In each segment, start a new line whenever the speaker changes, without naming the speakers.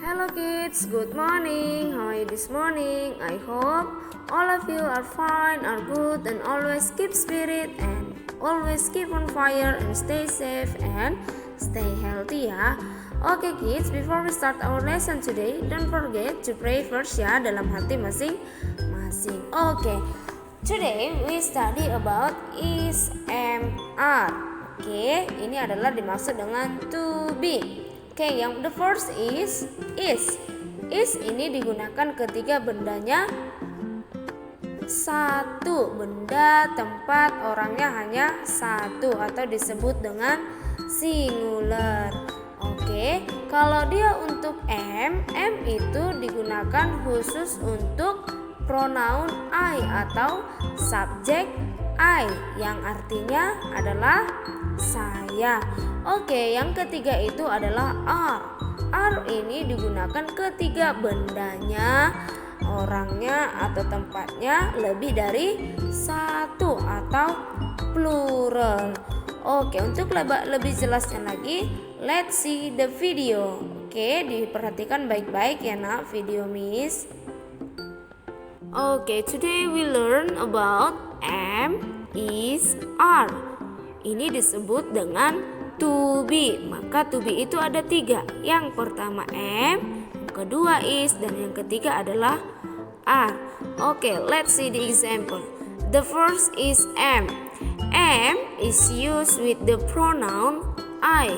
Hello kids, good morning. How are you this morning? I hope all of you are fine, are good, and always keep spirit and always keep on fire and stay safe and stay healthy ya. Okay kids, before we start our lesson today, don't forget to pray first ya dalam hati masing-masing. Okay, today we study about is, am, are. Oke, ini adalah dimaksud dengan to be. Oke, yang the first is. Is ini digunakan ketika bendanya satu, benda, tempat, orangnya hanya satu atau disebut dengan singular. Oke, kalau dia untuk am itu digunakan khusus untuk pronoun I atau subjek I yang artinya adalah saya. Oke, yang ketiga itu adalah are. Are ini digunakan ketika bendanya, orangnya atau tempatnya lebih dari satu atau plural. Oke, untuk lebih jelasnya lagi, let's see the video. Oke, diperhatikan baik-baik ya nak video Miss. Oke, today we learn about am, is, are. Ini disebut dengan to be. Maka to be itu ada 3. Yang pertama am, yang kedua is, dan yang ketiga adalah are. Oke, let's see the example. The first is am. Am is used with the pronoun I.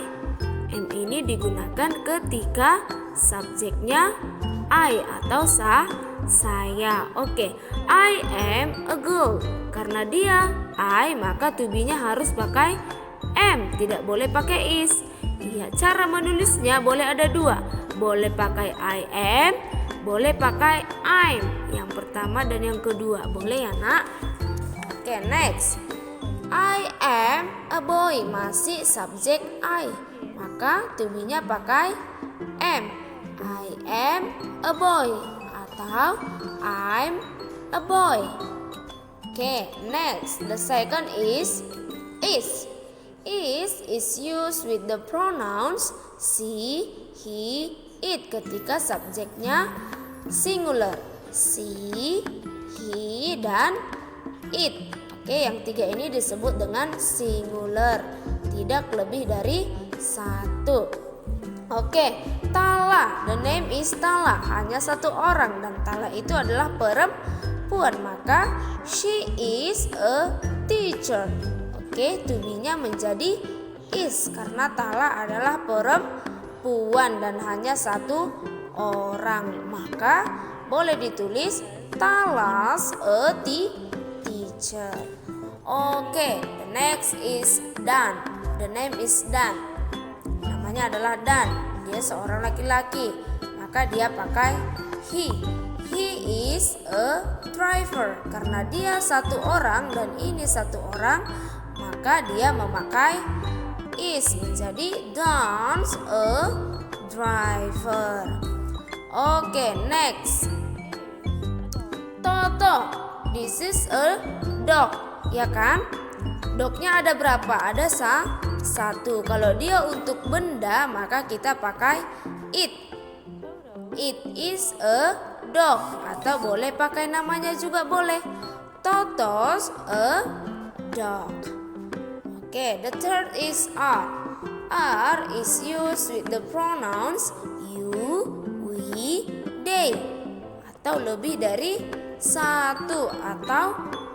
Am ini digunakan ketika subjeknya I atau saya. Oke, I am a girl. Karena dia I, maka to be-nya harus pakai am, tidak boleh pakai is. Iya, cara menulisnya boleh ada 2. Boleh pakai I am, boleh pakai I'm. Yang pertama dan yang kedua. Boleh ya nak? Oke, next. I am a boy, masih subjek I. Maka to be-nya pakai am. I am a boy atau I'm a boy. Okay, next, the second is. Is used with the pronouns she, he, it ketika subjeknya singular. She, he, dan it. Oke, yang 3 ini disebut dengan singular, tidak lebih dari 1. Oke, Tala, the name is Tala, hanya 1 orang dan Tala itu adalah perempuan, maka she is a teacher. Oke, to be-nya menjadi is karena Tala adalah perempuan dan hanya 1 orang, maka boleh ditulis Tala's a teacher. Oke, the next is Dan. The name is Dan. Namanya adalah Dan. Dia seorang laki-laki, maka dia pakai he. He is a driver. Karena dia 1 orang dan ini 1 orang, maka dia memakai is menjadi Dan's a driver. Oke, next. Toto. This is a dog, ya kan? Dognya ada berapa? Ada 1. Kalau dia untuk benda, maka kita pakai it. It is a dog. Atau boleh pakai namanya juga boleh. Toto's a dog. Oke, the third is are. Are is used with the pronouns you, we, they. Atau lebih dari 1 atau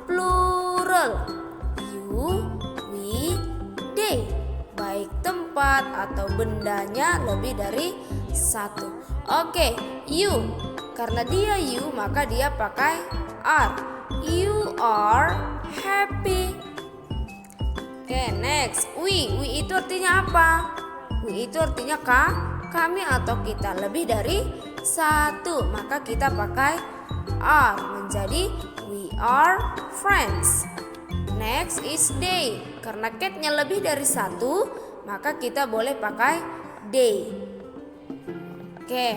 plural. You, we, they. Baik tempat atau bendanya lebih dari 1. Oke, you. Karena dia you, maka dia pakai are. You are happy. Oke, next. We itu artinya apa? We itu artinya kami atau kita, lebih dari 1, maka kita pakai are menjadi we are friends. Next is they. Karena cat-nya lebih dari 1, maka kita boleh pakai they. Oke.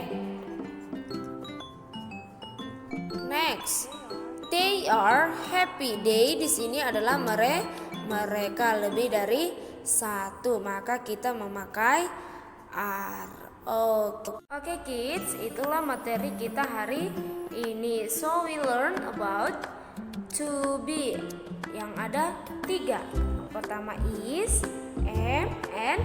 Next, they are happy. They di sini adalah mereka lebih dari 1, maka kita memakai are. Oke kids, itulah materi kita hari ini. So we learn about to be yang ada 3. Pertama is, am, and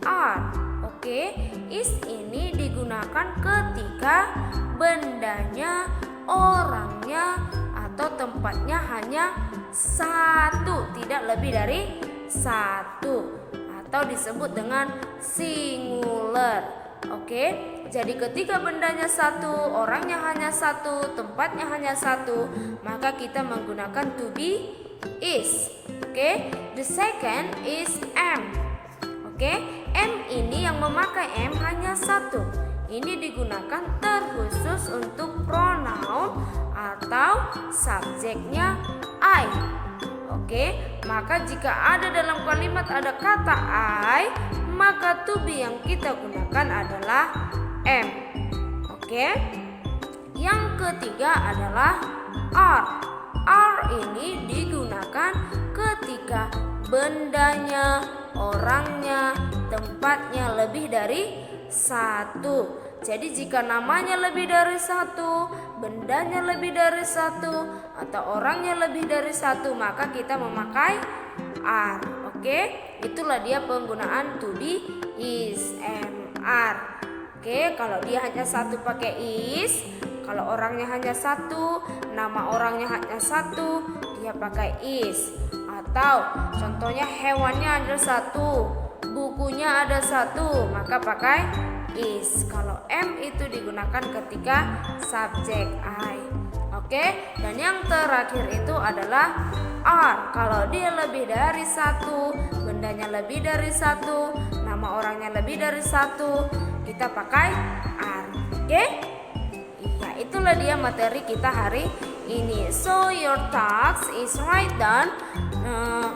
are. Oke, is ini digunakan ketika bendanya, orangnya, atau tempatnya hanya satu, tidak lebih dari satu, atau disebut dengan singular. Oke, jadi ketika bendanya satu, orangnya hanya satu, tempatnya hanya satu, maka kita menggunakan to be is. Oke, the second is am. Oke, am ini yang memakai am hanya satu. Ini digunakan terkhusus untuk pronoun atau subjeknya I. Oke, maka jika ada dalam kalimat ada kata I, maka to be yang kita gunakan adalah am. Oke, yang ketiga adalah are. Are ini digunakan ketika bendanya, orangnya, tempatnya lebih dari satu. Jadi jika namanya lebih dari satu, bendanya lebih dari satu, atau orangnya lebih dari satu, maka kita memakai are. Oke, itulah dia penggunaan to be, is, am, are. Oke, kalau dia hanya satu pakai is, kalau orangnya hanya satu, nama orangnya hanya satu, dia pakai is. Atau contohnya hewannya ada satu, bukunya ada satu, maka pakai is. Kalau am itu digunakan ketika subjek I. Oke, dan yang terakhir itu adalah are. Kalau dia lebih dari satu, bendanya lebih dari satu, nama orangnya lebih dari satu, kita pakai are. Oke? Iya, itulah dia materi kita hari ini. So your task is write down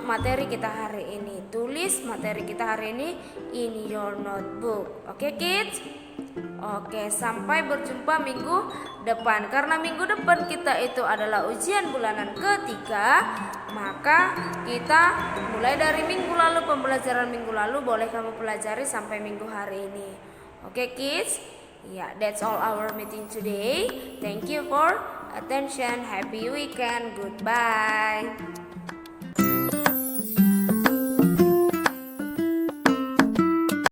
materi kita hari ini. Tulis materi kita hari ini in your notebook. Oke kids? Oke, sampai berjumpa minggu depan. Karena minggu depan kita itu adalah ujian bulanan ketiga, maka kita mulai dari minggu lalu, pembelajaran minggu lalu boleh kamu pelajari sampai minggu hari ini. Oke kids? Yeah, that's all our meeting today. Thank you for attention. Happy weekend. Goodbye.